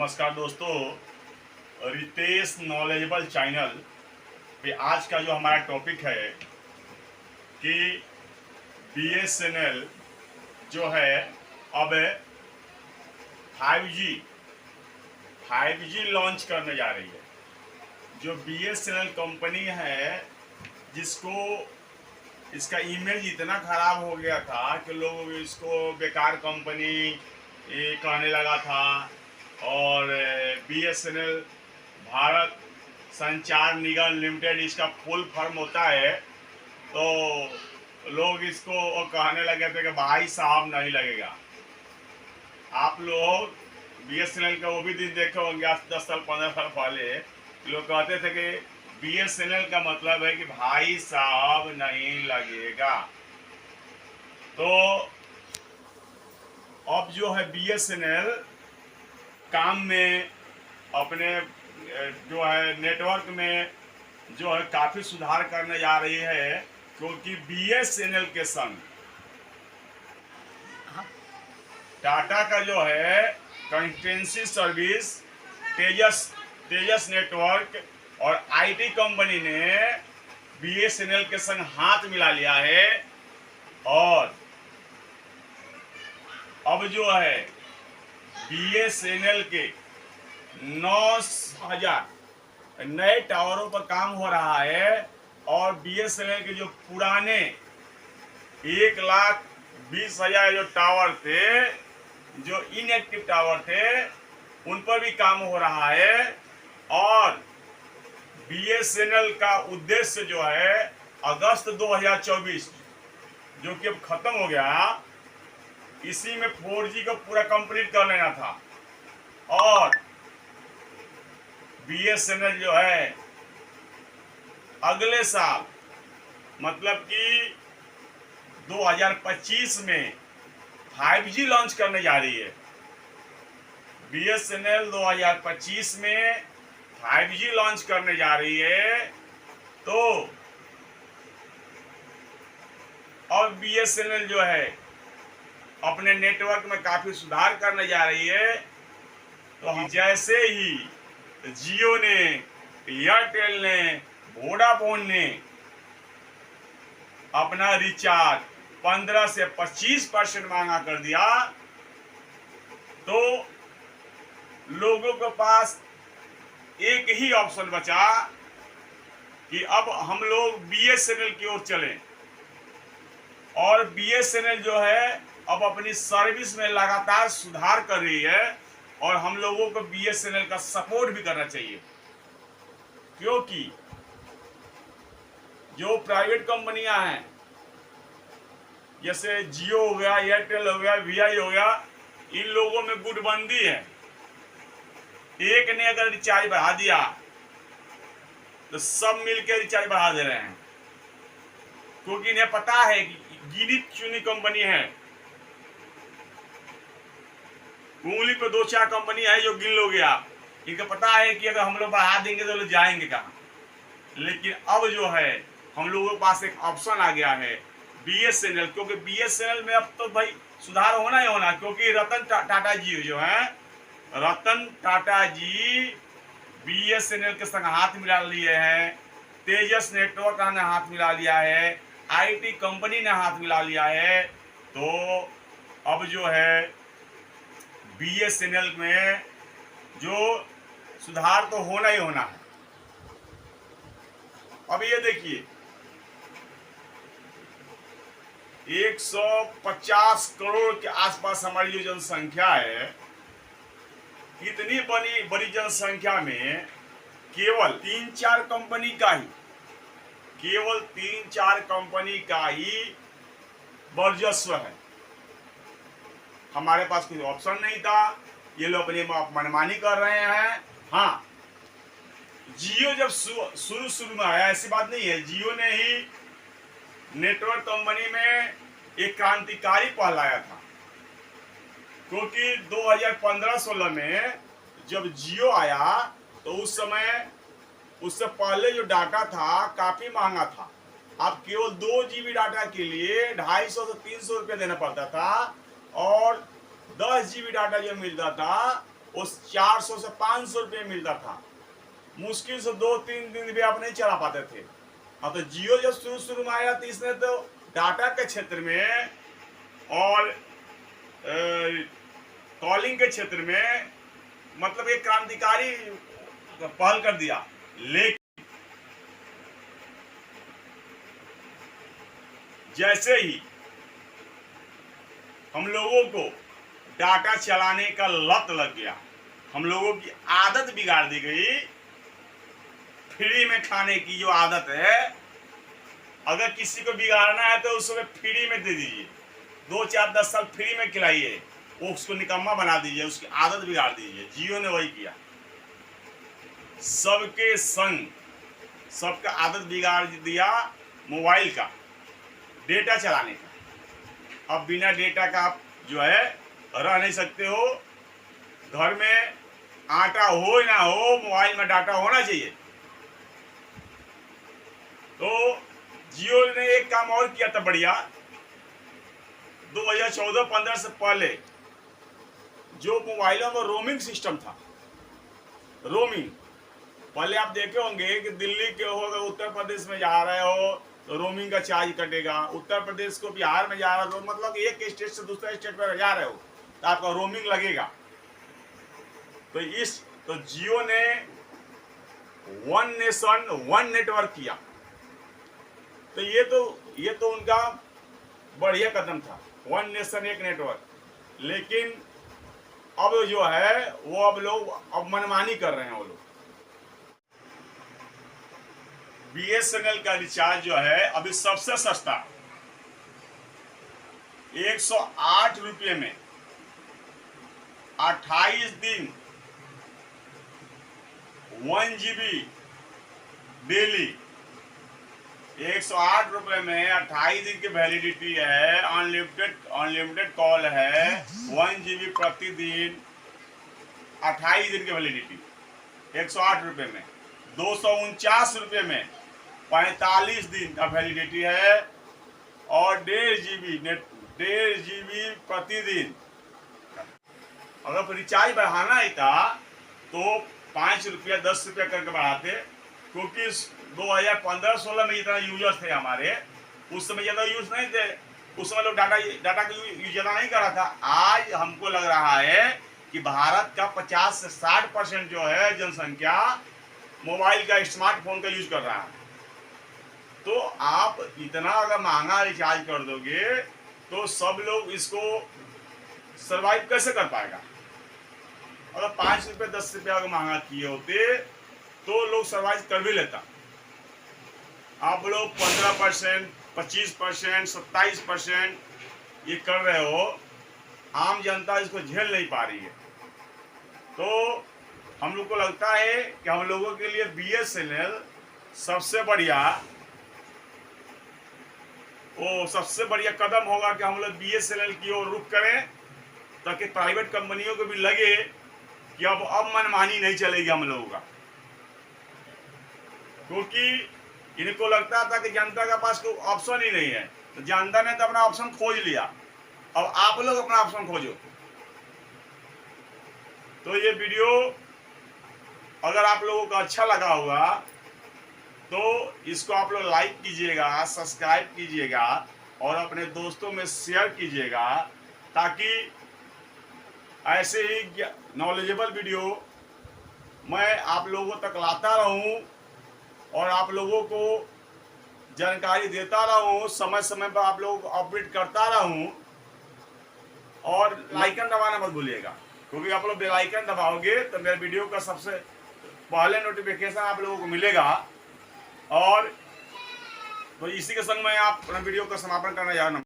नमस्कार दोस्तों, Ritesh knowledgeable channel पे आज का जो हमारा टॉपिक है कि बीएसएनएल जो है अब 5G 5G लॉन्च करने जा रही है। जो बीएसएनएल कंपनी है, जिसको इसका इमेज इतना खराब हो गया था कि लोग इसको बेकार कंपनी कहने लगा था। और बीएसएनएल भारत संचार निगम लिमिटेड इसका फुल फॉर्म होता है। तो लोग इसको कहने लगे थे कि भाई साहब नहीं लगेगा। आप लोग बीएसएनएल का वो भी दिन देखे होंगे, आज 10 साल 15 साल पहले लोग कहते थे कि बीएसएनएल का मतलब है कि भाई साहब नहीं लगेगा। तो अब जो है बीएसएनएल काम में अपने जो है नेटवर्क में जो है काफ़ी सुधार करने जा रही है, क्योंकि बीएसएनएल के संग टाटा का जो है कंसल्टेंसी सर्विस तेजस नेटवर्क और आईटी कंपनी ने बीएसएनएल के संग हाथ मिला लिया है। और अब जो है बीएसएनएल के 9,000 नए टावरों पर काम हो रहा है। और बीएसएनएल के जो पुराने 1,20,000 जो टावर थे, जो इनएक्टिव टावर थे, उन पर भी काम हो रहा है। और बीएसएनएल का उद्देश्य जो है अगस्त 2024, जो कि अब खत्म हो गया, इसी में 4G को पूरा कंप्लीट कर लेना था। और बीएसएनएल जो है अगले साल मतलब कि 2025 में 5G लॉन्च करने जा रही है। बीएसएनएल 2025 में 5G लॉन्च करने जा रही है। तो अब बीएसएनएल जो है अपने नेटवर्क में काफ़ी सुधार करने जा रही है। तो जैसे ही जियो ने, एयरटेल ने, वोडाफोन ने अपना रिचार्ज 15 से 25% महंगा कर दिया, तो लोगों के पास एक ही ऑप्शन बचा कि अब हम लोग बीएसएनएल की ओर चलें। और बीएसएनएल जो है अब अपनी सर्विस में लगातार सुधार कर रही है। और हम लोगों को बीएसएनएल का सपोर्ट भी करना चाहिए, क्योंकि जो प्राइवेट कंपनियां हैं, जैसे जियो हो गया, एयरटेल हो गया, वीआई हो गया, इन लोगों में गुटबंदी है। एक ने अगर रिचार्ज बढ़ा दिया तो सब मिलकर रिचार्ज बढ़ा दे रहे हैं, क्योंकि इन्हें पता है कि गिनी चुनी कंपनी है। उंगली पे 2-4 कंपनी है जो गिन लोगे आप, इनको पता है कि अगर हम लोग बढ़ा देंगे तो लोग जाएंगे कहाँ। लेकिन अब जो है हम लोगों के पास एक ऑप्शन आ गया है बीएसएनएल, क्योंकि बीएसएनएल में अब तो भाई सुधार होना ही होना, क्योंकि रतन टाटा जी जो है, रतन टाटा जी बीएसएनएल के संग हाथ मिला लिए हैं, तेजस नेटवर्क ने हाथ मिला लिया है, आईटी कंपनी ने हाथ मिला लिया है। तो अब जो है बीएसएनएल में जो सुधार तो होना ही होना है। अब ये देखिए, 150 करोड़ के आसपास हमारी जो जनसंख्या है, इतनी बड़ी जनसंख्या में केवल 3-4 कंपनी का ही वर्चस्व है। हमारे पास कोई ऑप्शन नहीं था, ये लोग अपनी मनमानी कर रहे हैं। हाँ, जियो जब शुरू में आया, ऐसी बात नहीं है, जियो ने ही नेटवर्क कंपनी में एक क्रांतिकारी पहल आया था। क्योंकि 2015-16 में जब जियो आया तो उस समय, उससे पहले जो डाटा था काफ़ी महंगा था। आप केवल 2 GB डाटा के लिए 250 से 300 रुपये देना पड़ता था। और 10 GB डाटा जो मिलता था उस 400 से 500 रुपये मिलता था। मुश्किल से 2-3 दिन भी आप नहीं चला पाते थे। हाँ, तो जियो जब शुरू में आया तो इसने तो डाटा के क्षेत्र में और कॉलिंग के क्षेत्र में मतलब एक क्रांतिकारी पहल कर दिया। लेकिन जैसे ही हम लोगों को डाटा चलाने का लत लग गया, हम लोगों की आदत बिगाड़ दी गई। फ्री में खाने की जो आदत है, अगर किसी को बिगाड़ना है तो उसको फ्री में दे दीजिए, 2-4-10 साल फ्री में खिलाइए, वो उसको निकम्मा बना दीजिए, उसकी आदत बिगाड़ दीजिए। जियो ने वही किया, सबके संग सबका आदत बिगाड़ दिया मोबाइल का, डेटा चलाने का। अब बिना डेटा का आप जो है रह नहीं सकते हो। घर में आटा हो ना हो, मोबाइल में डाटा होना चाहिए। तो जियो ने एक काम और किया था बढ़िया, 2014-15 से पहले जो मोबाइलों में रोमिंग सिस्टम था, रोमिंग पहले आप देखे होंगे कि दिल्ली के हो अगर उत्तर प्रदेश में जा रहे हो तो रोमिंग का चार्ज कटेगा, उत्तर प्रदेश को बिहार में जा रहे हो मतलब एक स्टेट से दूसरे स्टेट पर जा रहे हो तो आपका रोमिंग लगेगा। तो जियो ने वन नेशन वन नेटवर्क किया। तो ये तो उनका बढ़िया कदम था, वन नेशन एक नेटवर्क। लेकिन अब जो है वो अब मनमानी कर रहे हैं वो लोग। BSNL का रिचार्ज जो है अभी सबसे सस्ता 108 रुपये में 28 दिन 1 GB डेली, 108 रुपये में 28 दिन की वैलिडिटी है, अनलिमिटेड कॉल है, 1 GB प्रतिदिन, 28 दिन की वैलिडिटी 108 रुपये में। 249 रुपये में 45 दिन का वैलिडिटी है और 1.5 GB प्रतिदिन। अगर रिचार्ज बढ़ाना ही था तो 5 रुपया 10 रुपया करके बढ़ाते, क्योंकि 2015-16 में जितना यूजर्स थे हमारे, उस समय ज़्यादा यूज नहीं थे, उस समय लोग डाटा का यूज ज़्यादा नहीं कर रहा था। आज हमको लग रहा है कि भारत का 50 से 60% जो है जनसंख्या मोबाइल का, स्मार्टफोन का यूज कर रहा है। तो आप इतना अगर महंगा रिचार्ज कर दोगे तो सब लोग इसको सरवाइव कैसे कर पाएगा। अगर 5 रुपये 10 रुपया अगर महंगा किए होते तो लोग सरवाइव कर भी लेता। आप लोग 15%, 25%, 27% ये कर रहे हो, आम जनता इसको झेल नहीं पा रही है। तो हम लोग को लगता है कि हम लोगों के लिए BSNL सबसे बढ़िया कदम होगा कि हम लोग BSNL की ओर रुख करें, ताकि प्राइवेट कंपनियों को भी लगे कि अब मनमानी नहीं चलेगी हम लोगों का। क्योंकि इनको लगता था कि जनता के पास कोई ऑप्शन ही नहीं है, तो जनता ने तो अपना ऑप्शन खोज लिया, अब आप लोग अपना ऑप्शन खोजो। तो ये वीडियो अगर आप लोगों को अच्छा लगा होगा तो इसको आप लोग लाइक कीजिएगा, सब्सक्राइब कीजिएगा और अपने दोस्तों में शेयर कीजिएगा, ताकि ऐसे ही नॉलेजेबल वीडियो मैं आप लोगों तक लाता रहूं और आप लोगों को जानकारी देता रहूं, समय समय पर आप लोगों को अपडेट करता रहूं। और लाइकन दबाना मत भूलिएगा, क्योंकि आप लोग बेल आइकन दबाओगे तो मेरे वीडियो का सबसे पहले नोटिफिकेशन आप लोगों को मिलेगा। और तो इसी के संग मैं आप अपना वीडियो का समापन करना चाहूँगा।